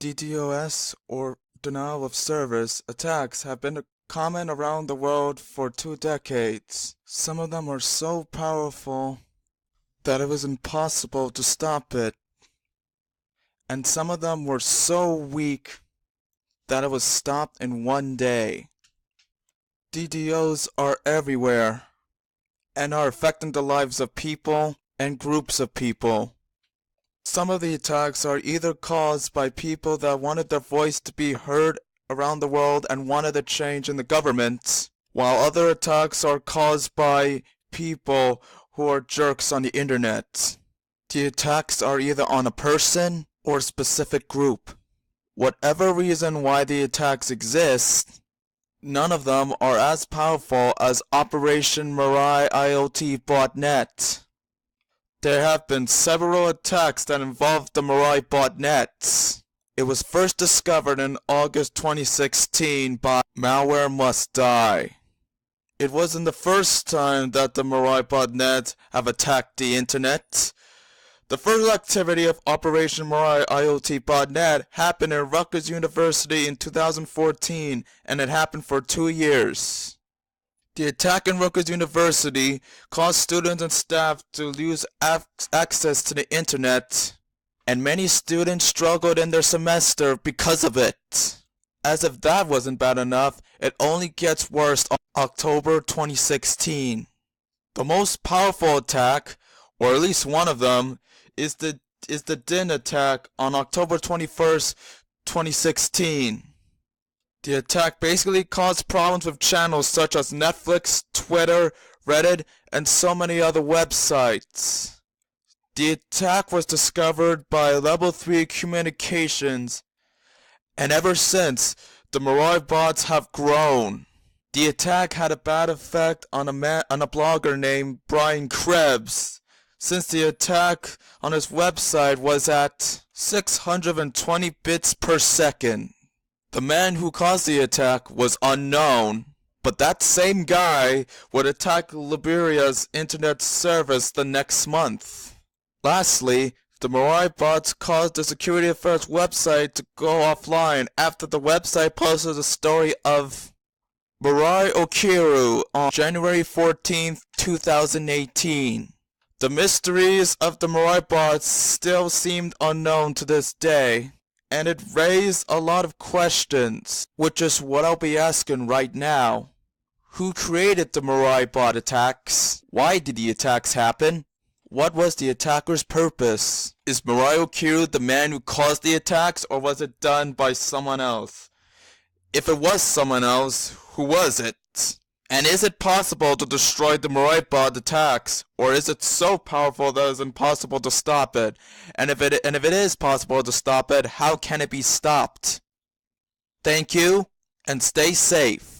DDoS, or denial of service, attacks have been common around the world for 2 decades. Some of them are so powerful that it was impossible to stop it, and some of them were so weak that it was stopped in one day. DDoS are everywhere and are affecting the lives of people and groups of people. Some of the attacks are either caused by people that wanted their voice to be heard around the world and wanted a change in the government, while other attacks are caused by people who are jerks on the internet. The attacks are either on a person or a specific group. Whatever reason why the attacks exist, none of them are as powerful as Operation Mirai IoT botnet. There have been several attacks that involved the Mirai botnets. It was first discovered in August 2016 by Malware Must Die. It wasn't the first time that the Mirai botnet have attacked the internet. The first activity of Operation Mirai IoT botnet happened at Rutgers University in 2014, and it happened for 2 years. The attack in Rutgers University caused students and staff to lose access to the internet, and many students struggled in their semester because of it. As if that wasn't bad enough, it only gets worse on October 2016. The most powerful attack, or at least one of them, is the DIN attack on October 21st, 2016. The attack basically caused problems with channels such as Netflix, Twitter, Reddit, and so many other websites. The attack was discovered by Level 3 Communications, and ever since, the Mirai bots have grown. The attack had a bad effect on a blogger named Brian Krebs, since the attack on his website was at 620 bits per second. The man who caused the attack was unknown, but that same guy would attack Liberia's internet service the next month. Lastly, the Mirai bots caused the Security Affairs website to go offline after the website posted a story of Mirai Okiru on January 14, 2018. The mysteries of the Mirai bots still seemed unknown to this day, and it raised a lot of questions, which is what I'll be asking right now. Who created the Mirai bot attacks? Why did the attacks happen? What was the attacker's purpose? Is Mirai Okiru the man who caused the attacks, or was it done by someone else? If it was someone else, who was it? And is it possible to destroy the Mirai bot attacks, or is it so powerful that it's impossible to stop it? And if it is possible to stop it, how can it be stopped? Thank you, and stay safe.